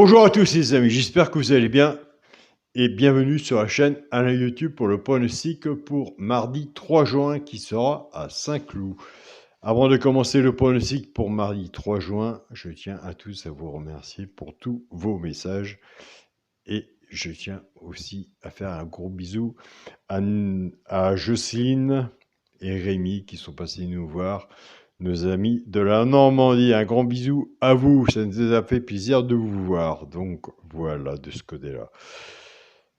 Bonjour à tous les amis, j'espère que vous allez bien et bienvenue sur la chaîne Alain YouTube pour le pronostic pour mardi 3 juin qui sera à Saint-Cloud. Avant de commencer le pronostic pour mardi 3 juin, je tiens à tous à vous remercier pour tous vos messages et je tiens aussi à faire un gros bisou à Jocelyne et Rémi qui sont passés nous voir. Nos amis de la Normandie, un grand bisou à vous, ça nous a fait plaisir de vous voir. Donc voilà, de ce côté-là.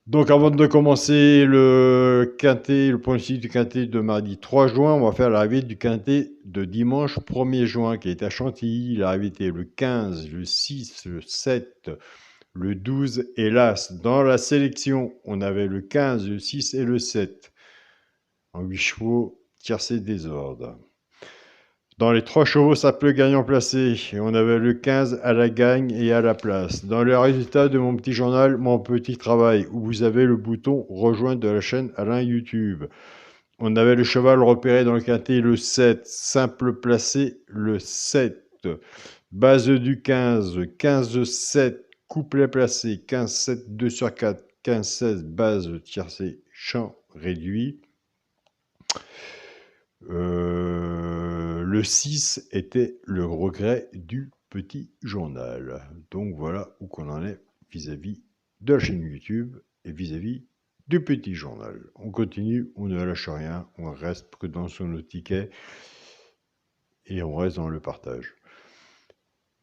Donc avant de commencer le quintet, le pronostic du quintet de mardi 3 juin, on va faire l'arrivée du quintet de dimanche 1er juin qui est à Chantilly. L'arrivée était le 15, le 6, le 7, le 12 et l'As. Dans la sélection, on avait le 15, le 6 et le 7. En 8 chevaux, tiercé désordre. Dans les 3 chevaux, ça peut gagnant placé. Et on avait le 15 à la gagne et à la place. Dans le résultat de mon petit journal, mon petit travail, où vous avez le bouton rejoindre de la chaîne Alain YouTube. On avait le cheval repéré dans le quintet, le 7. Simple placé, le 7. Base du 15, 15-7. Couplet placé, 15-7, 2 sur 4. 15-16, base tiercé, champ réduit. Le 6 était le regret du petit journal. Donc voilà où qu'on en est vis-à-vis de la chaîne YouTube et vis-à-vis du petit journal. On continue, on ne lâche rien, on reste prudent sur nos tickets et on reste dans le partage.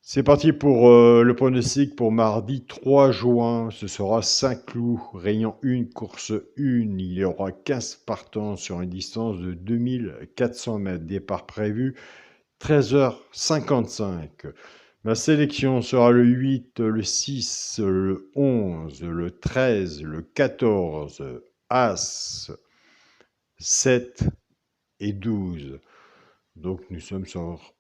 C'est parti pour le pronostic pour mardi 3 juin. Ce sera Saint-Cloud, Réunion 1, course 1. Il y aura 15 partants sur une distance de 2400 mètres. Départ prévu 13h55. Ma sélection sera le 8, le 6, le 11, le 13, le 14, As, 7 et 12. Donc nous sommes sur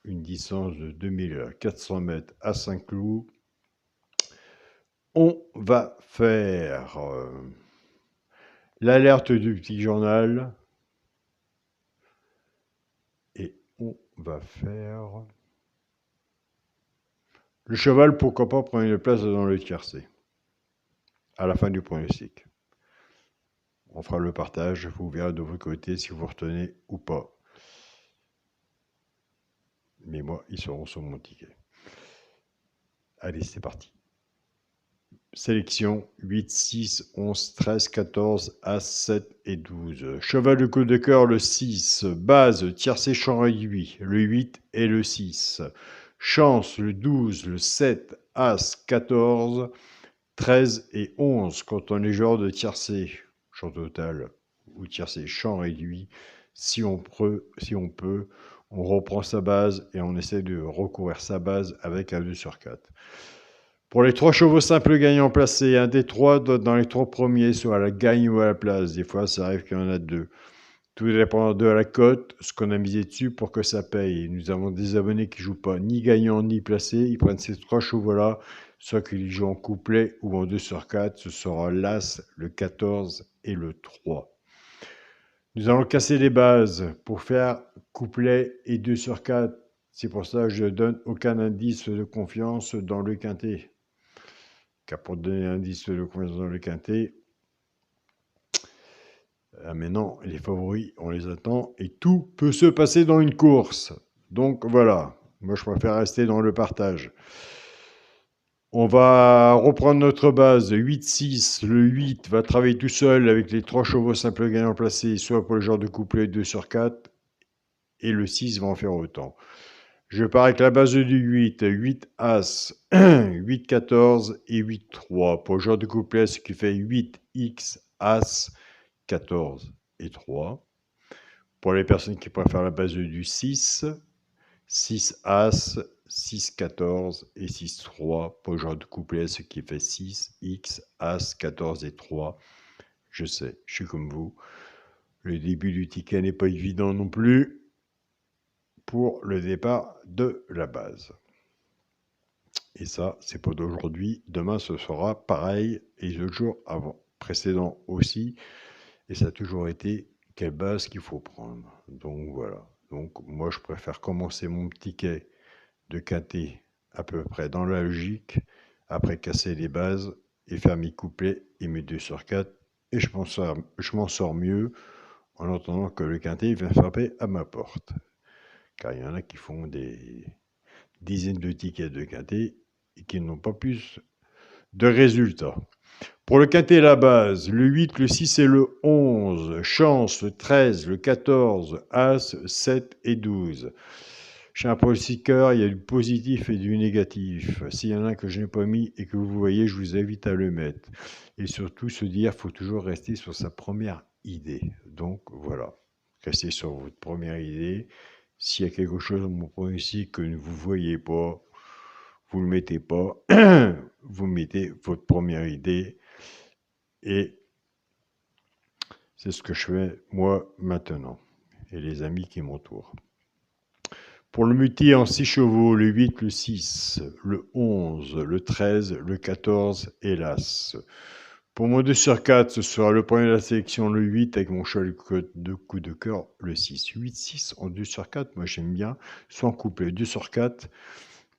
une distance de 2400 mètres à Saint-Cloud. On va faire l'alerte du petit journal et on va faire le cheval, pourquoi pas prendre une place dans le tiercé à la fin du pronostic. On fera le partage, vous verrez de votre côté si vous retenez ou pas. Mais moi, ils seront sur mon ticket. Allez, c'est parti. Sélection 8, 6, 11, 13, 14, As, 7 et 12. Cheval de coup de cœur, le 6. Base, tiercé, champ réduit, le 8 et le 6. Chance, le 12, le 7, As, 14, 13 et 11. Quand on est joueur de tiercé, champ total ou tiercé, champ réduit, si on peut, on reprend sa base et on essaie de recouvrir sa base avec un 2 sur 4. Pour les 3 chevaux simples gagnants placés, un des 3 dans les 3 premiers, soit à la gagne ou à la place. Des fois, ça arrive qu'il y en a 2. Tout dépend de la cote, ce qu'on a misé dessus pour que ça paye. Nous avons des abonnés qui ne jouent pas ni gagnant ni placé. Ils prennent ces 3 chevaux-là, soit qu'ils jouent en couplet ou en 2 sur 4. Ce sera l'As, le 14 et le 3. Nous allons casser les bases pour faire couplet et 2 sur 4. C'est pour ça que je ne donne aucun indice de confiance dans le quintet. Car pour donner un indice de confiance dans le quintet, maintenant, les favoris, on les attend et tout peut se passer dans une course. Donc voilà, moi je préfère rester dans le partage. On va reprendre notre base 8-6. Le 8 va travailler tout seul avec les 3 chevaux simples gagnants placés, soit pour le genre de couplet 2 sur 4. Et le 6 va en faire autant. Je pars avec la base du 8, 8 As, 8 14 et 8 3. Pour le genre de couplet, ce qui fait 8 X As, 14 et 3. Pour les personnes qui préfèrent la base du 6, 6 As, 6 14 et 6 3. Pour le genre de couplet, ce qui fait 6 X As, 14 et 3. Je sais, je suis comme vous. Le début du ticket n'est pas évident non plus pour le départ de la base. Et ça, c'est pas d'aujourd'hui. Demain, ce sera pareil. Et le jour avant, précédent aussi. Et ça a toujours été quelle base qu'il faut prendre. Donc voilà. Donc moi, je préfère commencer mon ticket de quintet à peu près dans la logique après casser les bases et faire mes couplets et mes 2 sur 4. Et je m'en sors mieux en entendant que le quintet vient frapper à ma porte. Car il y en a qui font des dizaines de tickets de quintet et qui n'ont pas plus de résultats. Pour le quintet, la base, le 8, le 6 et le 11. Chance, le 13, le 14, As, 7 et 12. Chez un pronostiqueur, il y a du positif et du négatif. S'il y en a un que je n'ai pas mis et que vous voyez, je vous invite à le mettre. Et surtout, se dire, il faut toujours rester sur sa première idée. Donc, voilà. Restez sur votre première idée. S'il y a quelque chose dans mon pronostic que vous ne voyez pas, vous ne le mettez pas. Vous mettez votre première idée. Et c'est ce que je fais, moi, maintenant. Et les amis qui m'entourent. Pour le multi en 6 chevaux, le 8, le 6, le 11, le 13, le 14 et l'As. Pour mon 2 sur 4, ce sera le premier de la sélection, le 8, avec mon cheval de coup de cœur, le 6. 8-6 en 2 sur 4, moi j'aime bien, soit en couple 2 sur 4,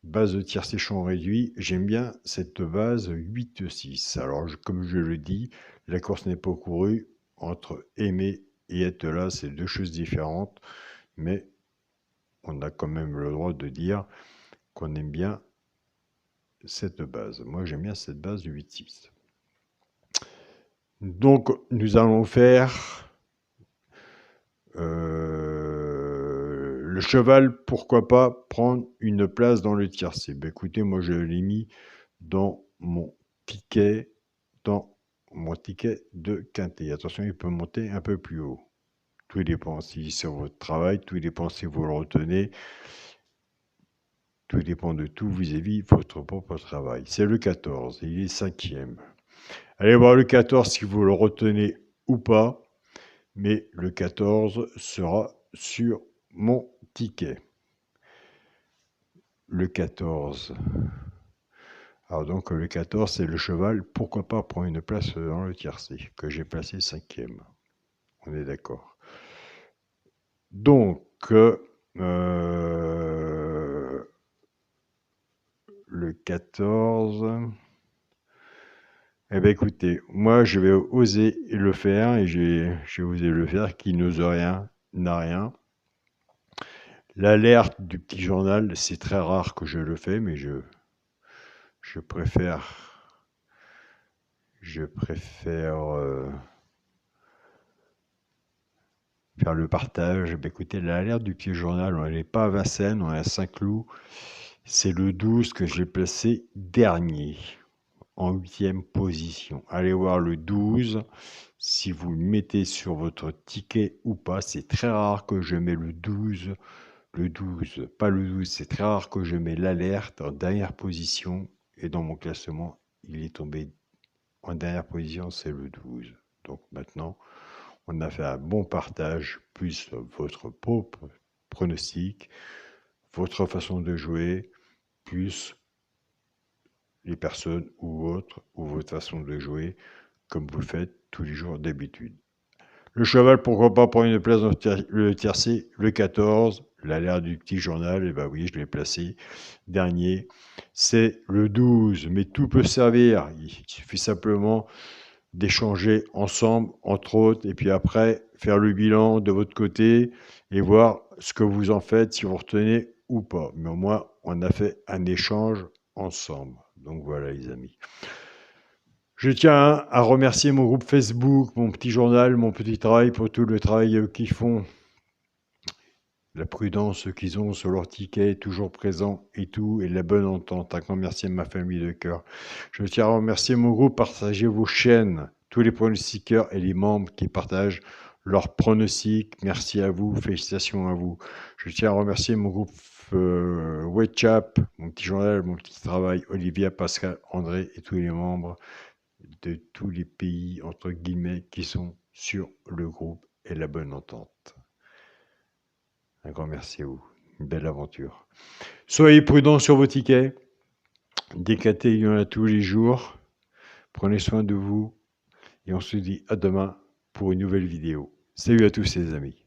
base de tiercé champ réduit, j'aime bien cette base 8-6. Alors, comme je le dis, la course n'est pas courue, entre aimer et être là, c'est deux choses différentes, mais on a quand même le droit de dire qu'on aime bien cette base. Moi, j'aime bien cette base du 8-6. Donc, nous allons faire le cheval, pourquoi pas prendre une place dans le tiercé. Ben, écoutez, moi, je l'ai mis dans mon ticket de quintet. Attention, il peut monter un peu plus haut. Tout dépend si c'est votre travail, tout dépend si vous le retenez. Tout dépend de tout vis-à-vis de votre propre travail. C'est le 14, il est 5e. Allez voir le 14 si vous le retenez ou pas, mais le 14 sera sur mon ticket. Le 14. Alors donc le 14, c'est le cheval, pourquoi pas prendre une place dans le tiercé, que j'ai placé 5e. On est d'accord. Donc, le 14... Eh bien écoutez, moi je vais oser le faire et je vais oser le faire, qui n'ose rien n'a rien. L'alerte du petit journal, c'est très rare que je le fais, mais je préfère faire le partage. Ben écoutez, l'alerte du petit journal, on n'est pas à Vincennes, on est à Saint-Cloud. C'est le 12 que j'ai placé dernier, en 8e position. Allez voir le 12, si vous le mettez sur votre ticket ou pas. C'est très rare que je mets le 12, pas le 12, c'est très rare que je mets l'alerte en dernière position. Et dans mon classement, il est tombé en dernière position, c'est le 12. Donc maintenant, on a fait un bon partage, plus votre propre pronostic, votre façon de jouer, plus les personnes ou autres, ou votre façon de jouer, comme vous le faites tous les jours d'habitude. Le cheval, pourquoi pas prendre une place dans le tiercé, le 14, l'alerte du petit journal, et ben oui, je l'ai placé dernier. C'est le 12, mais tout peut servir. Il suffit simplement d'échanger ensemble, entre autres, et puis après, faire le bilan de votre côté et voir ce que vous en faites, si vous retenez ou pas. Mais au moins, on a fait un échange ensemble. Donc voilà, les amis. Je tiens à remercier mon groupe Facebook, mon petit journal, mon petit travail pour tout le travail qu'ils font. La prudence qu'ils ont sur leur ticket, toujours présent et tout, et la bonne entente. Un grand merci à ma famille de cœur. Je tiens à remercier mon groupe, partagez vos chaînes, tous les pronostiqueurs et les membres qui partagent leurs pronostics. Merci à vous, félicitations à vous. Je tiens à remercier mon groupe WhatsApp, mon petit journal, mon petit travail, Olivia, Pascal, André et tous les membres de tous les pays, entre guillemets, qui sont sur le groupe et la bonne entente. Un grand merci à vous. Une belle aventure. Soyez prudents sur vos tickets. Des quintés, il y en a tous les jours. Prenez soin de vous. Et on se dit à demain pour une nouvelle vidéo. Salut à tous les amis.